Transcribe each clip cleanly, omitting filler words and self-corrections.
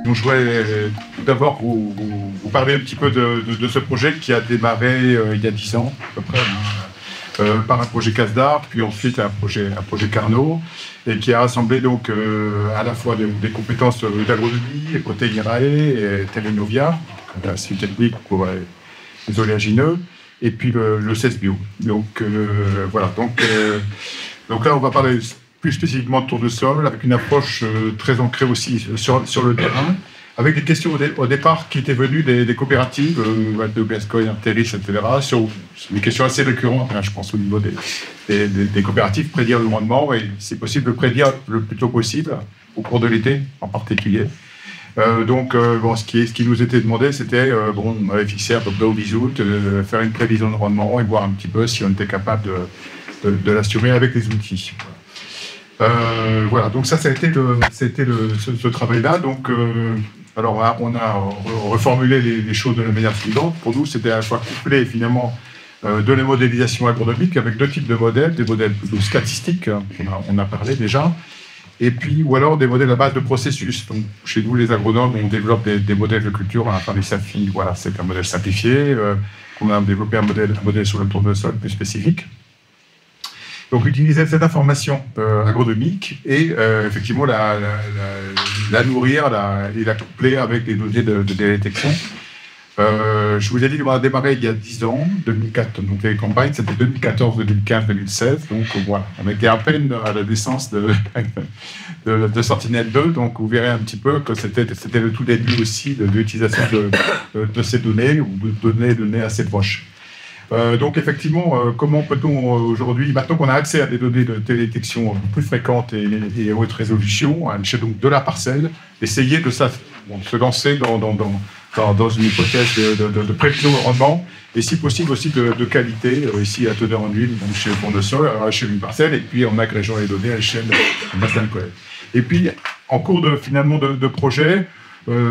Donc, je voudrais tout d'abord vous parler un petit peu de ce projet qui a démarré il y a 10 ans, à peu près, par un projet CASDAR, puis ensuite un projet Carnot, et qui a rassemblé donc à la fois des compétences d'agronomie, Protéines et Telenovia, la suite technique pour les oléagineux, et puis le CES Bio. Donc voilà. Donc là, on va parler plus spécifiquement de tournesol, avec une approche très ancrée aussi sur le terrain, avec des questions au départ qui étaient venues des coopératives, de Gascogne, Arteris, etc., sur des questions assez récurrentes, je pense, au niveau des coopératives, prédire le rendement, et c'est possible de prédire le plus tôt possible, au cours de l'été en particulier. Ce qui nous était demandé, c'était, on avait fixé à peu près au 10 août, faire une prévision de rendement et voir un petit peu si on était capable de l'assumer avec les outils. Voilà, donc ça a été ce travail-là. Donc, alors on a reformulé les choses de la manière suivante. Pour nous, c'était à la fois couplé finalement de la modélisation agronomique avec deux types de modèles, des modèles plutôt statistiques, on a parlé déjà, et puis ou alors des modèles à base de processus. Donc, chez nous, les agronomes, on développe des modèles de culture à la fin des SAFI. Voilà, c'est un modèle simplifié. On a développé un modèle sur le tournesol plus spécifique. Donc, utiliser cette information agronomique et effectivement la nourrir et la coupler avec les données de détection. Je vous ai dit qu'on a démarré il y a 10 ans, 2004, donc les campagnes, c'était 2014, 2015, 2016. Donc voilà, on était à peine à la naissance de Sentinelle-2, donc vous verrez un petit peu que c'était le tout début aussi de l'utilisation de ces données, ou de données assez proches. Donc effectivement, comment peut-on aujourd'hui, maintenant qu'on a accès à des données de télédétection plus fréquentes et haute résolution, à l'échelle donc de la parcelle, essayer de se lancer dans une hypothèse de prévision de rendement, et si possible aussi de qualité, ici à teneur en huile, donc chez le tournesol, à l'échelle d'une parcelle, et puis en agrégeant les données à l'échelle d'un bassin de collecte. Et puis, en cours de projet,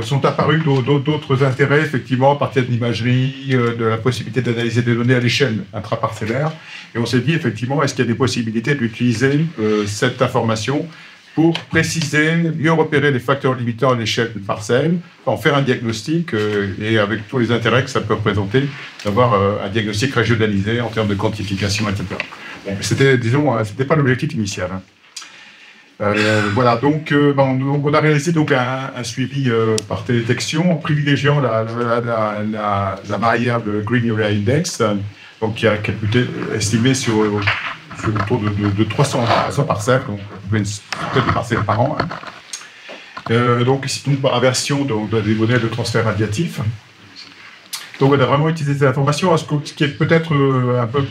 sont apparus d'autres intérêts, effectivement, à partir de l'imagerie, de la possibilité d'analyser des données à l'échelle intraparcellaire. Et on s'est dit, effectivement, est-ce qu'il y a des possibilités d'utiliser cette information pour préciser, mieux repérer les facteurs limitants à l'échelle de parcelle, en faire un diagnostic, et avec tous les intérêts que ça peut représenter, d'avoir un diagnostic régionalisé en termes de quantification, etc. Bon, c'était pas l'objectif initial. Hein. Voilà, donc on a réalisé donc un suivi par télédétection en privilégiant la variable Green Area Index, donc qui a été estimée sur autour de 300 parcelles, donc peut-être des parcelles par an. Donc ici, par inversion des modèles de transfert radiatif. Donc on a vraiment utilisé ces informations, ce qui est peut-être un peu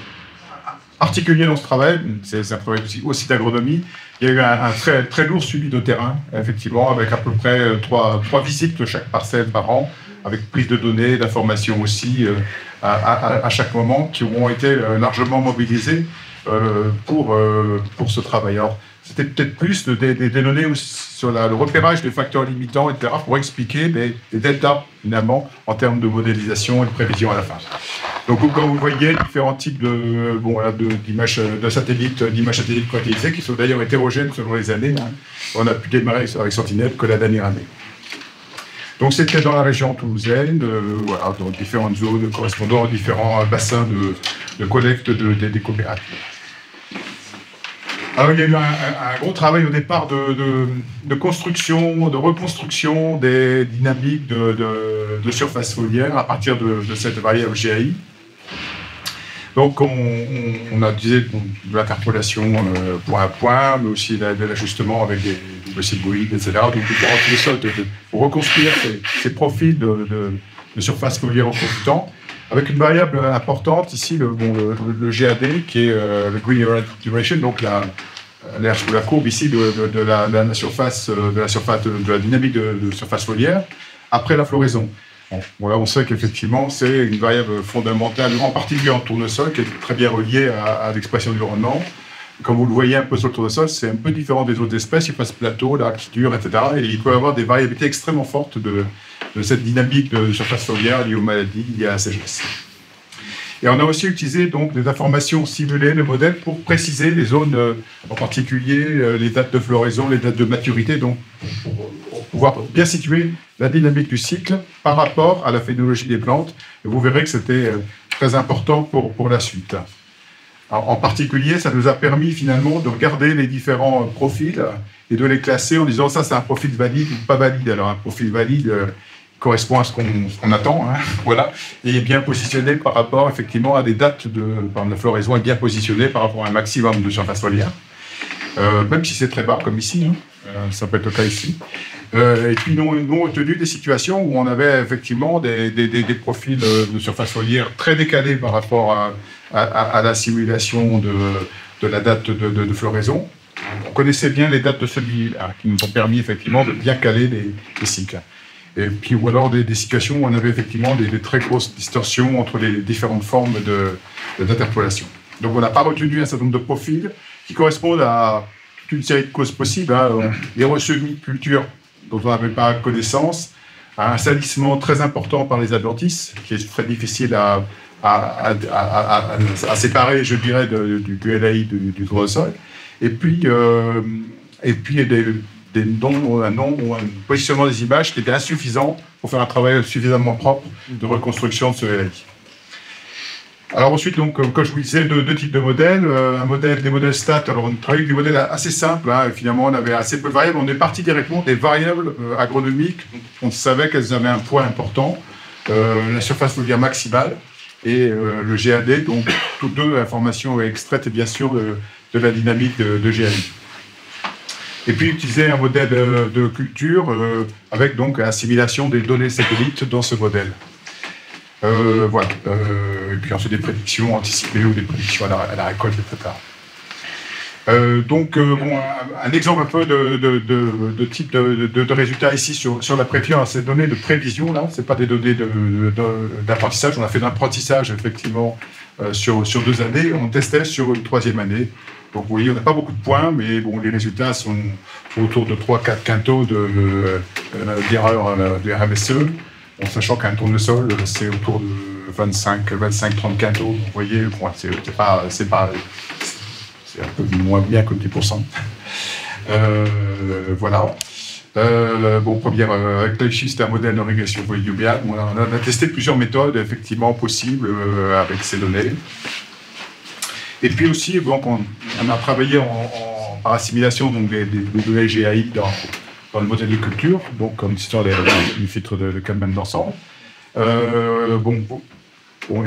particulier dans ce travail, c'est un travail aussi d'agronomie. Il y a eu un très, très lourd suivi de terrain, effectivement, avec à peu près 3 visites de chaque parcelle par an, avec prise de données, d'informations aussi à chaque moment, qui ont été largement mobilisées pour ce travail. Alors, c'était peut-être plus des données sur le repérage des facteurs limitants, etc., pour expliquer des deltas, finalement, en termes de modélisation et de prévision à la fin. Donc, comme vous voyez, différents types d'images satellites quantifiées, qui sont d'ailleurs hétérogènes selon les années. Hein. On a pu démarrer avec Sentinelle que la dernière année. Donc, c'était dans la région toulousaine, dans différentes zones correspondant à différents bassins de collecte des coopératives. Alors, il y a eu un gros travail au départ de construction, de reconstruction des dynamiques de surface foliaire à partir de cette variable GAI. Donc, on a utilisé de l'interpolation point à point, mais aussi de l'ajustement avec des ciboïdes, etc. Donc, pour reconstruire ces profils de surface foliaire en cours de temps, avec une variable importante ici, le GAD, qui est le Green Area Duration, donc l'air sous la courbe ici de la dynamique de surface foliaire, après la floraison. Bon, voilà, on sait qu'effectivement, c'est une variable fondamentale, en particulier en tournesol, qui est très bien reliée à l'expression du rendement. Comme vous le voyez un peu sur le tournesol, c'est un peu différent des autres espèces, il passe plateau, l'architecture, etc. Et il peut y avoir des variabilités extrêmement fortes de cette dynamique de surface foliaire liée aux maladies, liées à la sécheresse. Et on a aussi utilisé donc des informations simulées de modèles pour préciser les zones, en particulier les dates de floraison, les dates de maturité, donc pour pouvoir bien situer la dynamique du cycle par rapport à la phénologie des plantes. Et vous verrez que c'était très important pour la suite. Alors, en particulier, ça nous a permis finalement de regarder les différents profils et de les classer en disant ça c'est un profil valide ou pas valide. Alors un profil valide correspond à ce qu'on attend, hein, voilà, et est bien positionné par rapport effectivement à des dates par exemple, la floraison est bien positionnée par rapport à un maximum de surface foliaire, même si c'est très bas comme ici, hein, ça peut être le cas ici. Et puis nous avons obtenu des situations où on avait effectivement des profils de surface foliaire très décalés par rapport à la simulation de la date de floraison. On connaissait bien les dates de celui-là, qui nous ont permis effectivement de bien caler les cycles. Et puis, ou alors des situations où on avait effectivement des très grosses distorsions entre les différentes formes d'interpolation. Donc on n'a pas retenu un certain nombre de profils qui correspondent à toute une série de causes possibles, hein, les ressemis de cultures dont on n'avait pas connaissance, un salissement très important par les adventices, qui est très difficile à séparer, je dirais, du LAI du gros sol, et puis un positionnement des images qui était insuffisant pour faire un travail suffisamment propre de reconstruction de ce LAI. Alors ensuite, donc, comme je vous disais, deux types de modèles. Des modèles stats. Alors on travaille avec des modèles assez simples. Hein, finalement, on avait assez peu de variables. On est parti directement des variables agronomiques. On savait qu'elles avaient un poids important. La surface foliaire maximale et le GAD. Donc, toutes deux informations extraites, bien sûr, de la dynamique de GAD. Et puis utiliser un modèle de culture avec donc assimilation des données satellites dans ce modèle. Voilà. Et puis ensuite des prédictions anticipées ou des prédictions à la récolte, etc. Un exemple un peu de type de résultats ici sur la prévision, ces données de prévision, là, c'est pas des données d'apprentissage. On a fait de l'apprentissage effectivement sur 2 années. On testait sur une 3e année. Donc vous voyez, on n'a pas beaucoup de points, mais bon, les résultats sont autour de 3-4 quintaux d'erreur de RMSE, en sachant qu'un tournesol, c'est autour de 25-30 quintaux. Donc, vous voyez, bon, c'est un peu moins bien que 10%. Voilà. Avec l'IFI, c'était un modèle de régression polynomiale. On a testé plusieurs méthodes, effectivement, possibles avec ces données. Et puis aussi, donc, on a travaillé par assimilation donc, des données GAI dans le modèle de culture, donc comme histoire du filtre de Kalman d'ensemble.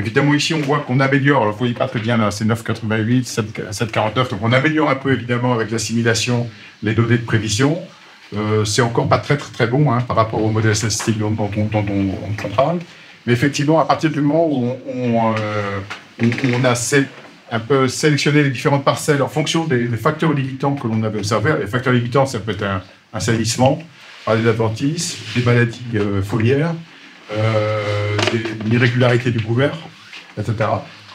Évidemment, ici, on voit qu'on améliore, alors vous voyez pas très bien, là, c'est 9,88, 7,49, donc on améliore un peu, évidemment, avec l'assimilation, les données de prévision. C'est encore pas très, très, très bon hein, par rapport au modèle statistique dont on parle. Mais effectivement, à partir du moment où on a un peu sélectionné les différentes parcelles en fonction des facteurs limitants que l'on avait observés. Les facteurs limitants, ça peut être un salissement, des adventices, des maladies foliaires, des irrégularités du couvert, etc.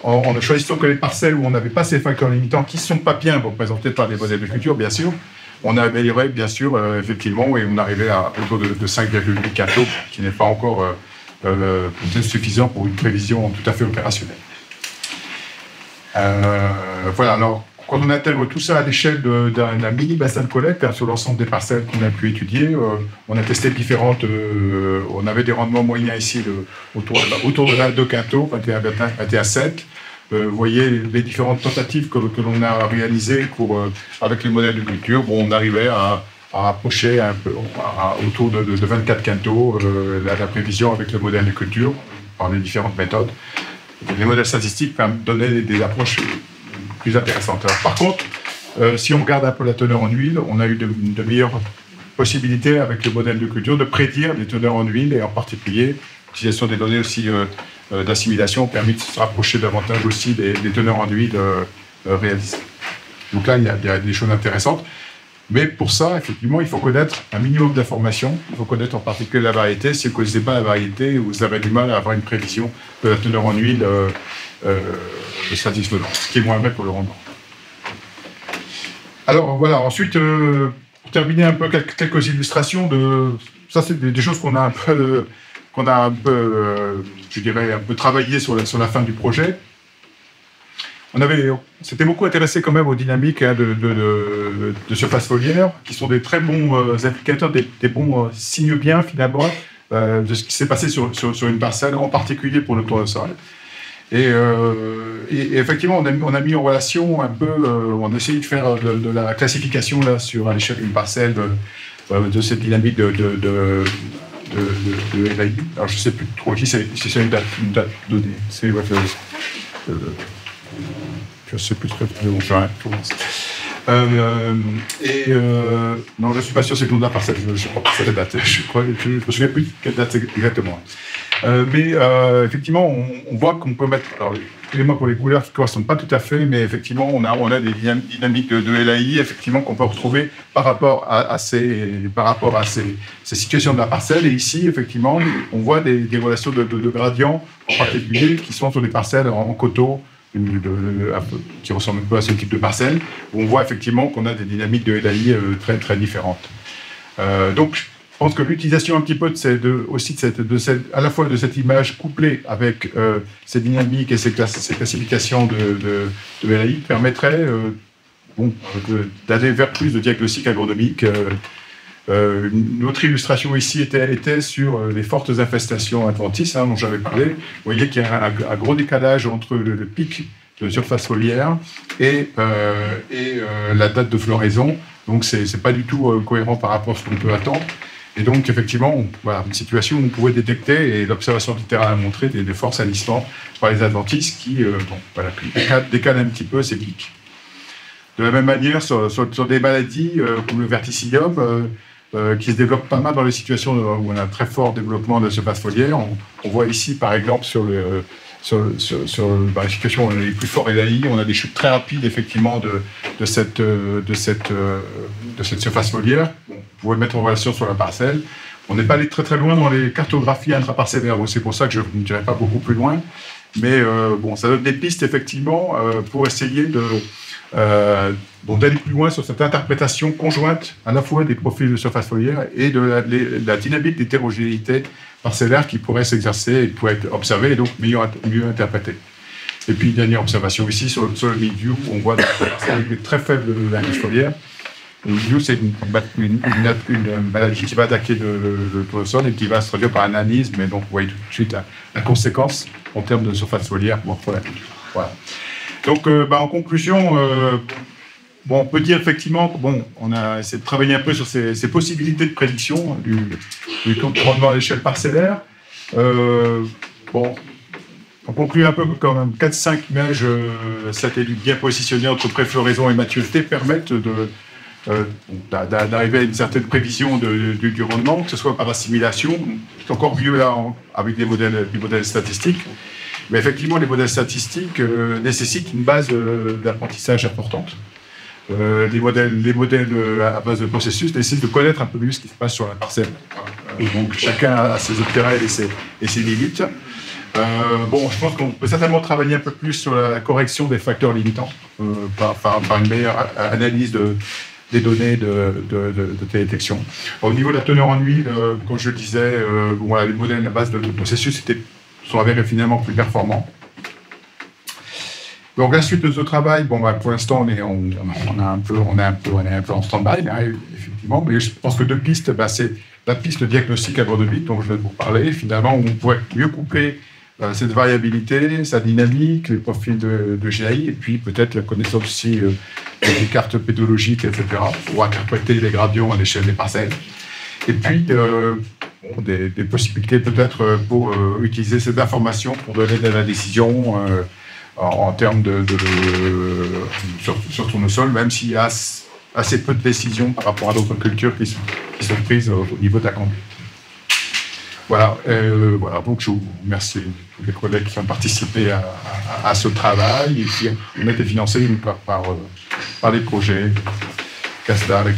En ne choisissant que les parcelles où on n'avait pas ces facteurs limitants, qui ne sont pas bien représentés par les modèles de culture, bien sûr, on a amélioré, bien sûr, effectivement, et on arrivait à autour de 5,8 quintaux, qui n'est pas encore suffisant pour une prévision tout à fait opérationnelle. Voilà, alors, quand on intègre tout ça à l'échelle d'un mini bassin de collecte, hein, sur l'ensemble des parcelles qu'on a pu étudier, on a testé différentes. On avait des rendements moyens ici autour de 22 quintaux, 21,7. Vous voyez les différentes tentatives que l'on a réalisées avec les modèles de culture. Bon, on arrivait à approcher un peu autour de 24 quintaux la prévision avec le modèle de culture par les différentes méthodes. Les modèles statistiques donnaient des approches plus intéressantes. Alors, par contre, si on regarde un peu la teneur en huile, on a eu de meilleures possibilités avec le modèle de culture de prédire les teneurs en huile et en particulier l'utilisation des données aussi d'assimilation permet de se rapprocher davantage aussi des teneurs en huile réalisées. Donc là, il y a des choses intéressantes. Mais pour ça, effectivement, il faut connaître un minimum d'informations. Il faut connaître en particulier la variété. Si vous ne connaissez pas la variété, vous avez du mal à avoir une prévision de la teneur en huile satisfaisante, ce qui est moins vrai pour le rendement. Alors voilà, ensuite, pour terminer un peu quelques illustrations de... Ça, c'est des choses qu'on a un peu, je dirais, un peu travaillé sur la fin du projet. s'était beaucoup intéressé quand même aux dynamiques de surface foliaire, qui sont des très bons indicateurs, des bons signes bien finalement de ce qui s'est passé sur une parcelle, en particulier pour le tournesol. Et effectivement, on a mis en relation un peu, on a essayé de faire de la classification là, à l'échelle d'une parcelle de cette dynamique de LAI. Alors je ne sais plus trop si c'est une date donnée. Je ne sais plus très bien. Bon, non, je ne suis pas sûr c'est le nom de la parcelle. Je crois pas que c'est la date. Je ne me souviens plus de quelle date exactement. Mais effectivement, on voit qu'on peut mettre. Alors, excusez-moi pour les couleurs qui ne correspondent pas tout à fait, mais effectivement, on a des dynamiques de LAI effectivement, qu'on peut retrouver par rapport à ces situations de la parcelle. Et ici, effectivement, on voit des relations de gradients en particulier qui sont sur des parcelles en coteaux qui ressemblent un peu à ce type de parcelle, où on voit effectivement qu'on a des dynamiques de LAI très, très différentes. Donc, je pense que l'utilisation un petit peu à la fois de cette image couplée avec ces dynamiques et ces classifications de LAI permettrait d'aller vers plus de diagnostic agronomique. Une autre illustration ici était sur les fortes infestations adventices dont j'avais parlé. Vous voyez qu'il y a un gros décalage entre le pic de surface foliaire et la date de floraison. Donc, ce n'est pas du tout cohérent par rapport à ce qu'on peut attendre. Et donc, effectivement, voilà, une situation où on pouvait détecter, et l'observation du terrain a montré des forts salissements par les adventices qui décalent un petit peu ces pics. De la même manière, sur des maladies comme le verticillium, qui se développent pas mal dans les situations où on a un très fort développement de surface foliaire. On voit ici, par exemple, dans les situations où on a les plus forts LAI, on a des chutes très rapides, effectivement, de cette surface foliaire. Vous pouvez mettre en relation sur la parcelle. On n'est pas allé très très loin dans les cartographies intraparcellaires, c'est pour ça que je ne dirais pas beaucoup plus loin. Mais ça donne des pistes, effectivement, pour essayer d'aller plus loin sur cette interprétation conjointe à la fois des profils de surface foliaire et de la dynamique d'hétérogénéité parcellaire qui pourrait s'exercer et pourrait être observée et donc mieux interprétée. Et puis, dernière observation ici sur le mildiou, on voit des parcelles très faibles de l'indice foliaire. Le mildiou, c'est une maladie qui va attaquer le tournesol et qui va se traduire par un anisme, et donc vous voyez tout de suite la conséquence en termes de surface foliaire pour la culture. Voilà. Donc, en conclusion, on peut dire effectivement qu'on a essayé de travailler un peu sur ces possibilités de prédiction du taux de rendement à l'échelle parcellaire. On conclut un peu quand même 4-5 images satellites bien positionnées entre préfloraison et maturité permettent d'arriver à une certaine prévision du rendement, que ce soit par assimilation, c'est encore mieux là avec des modèles statistiques. Mais effectivement, les modèles statistiques nécessitent une base d'apprentissage importante. Les modèles à base de processus nécessitent de connaître un peu mieux ce qui se passe sur la parcelle. Donc chacun a ses intérêts et ses limites. Je pense qu'on peut certainement travailler un peu plus sur la correction des facteurs limitants par une meilleure analyse des données de télédétection. Au niveau de la teneur en huile, comme je le disais, les modèles à base de processus sont avérés finalement plus performants. Donc la suite de ce travail, pour l'instant on est un peu en stand-by, effectivement, mais je pense que deux pistes, c'est la piste diagnostic agronomique dont je viens de vous parler, finalement, où on pourrait mieux couper cette variabilité, sa dynamique, les profils de GAI, et puis peut-être la connaissance aussi des cartes pédologiques, etc., pour interpréter les gradients à l'échelle des parcelles. Et puis, des possibilités peut-être pour utiliser cette information pour donner de la décision en termes sur tournesol, même s'il y a assez peu de décisions par rapport à d'autres cultures qui sont prises au niveau de la conduite. Voilà, donc je vous remercie tous les collègues qui ont participé à ce travail et qui ont été financés par les projets CASDA avec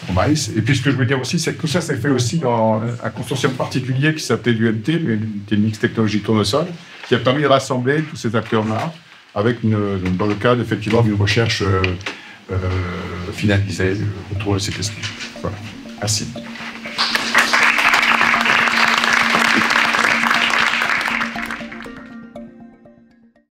Promise. Et puis ce que je veux dire aussi, c'est que tout ça s'est fait aussi dans un consortium particulier qui s'appelait l'UMT, l'Unité Mixte Technologie Tournesol, qui a permis de rassembler tous ces acteurs-là dans le cadre effectivement d'une recherche finalisée autour de ces questions. Voilà. Merci.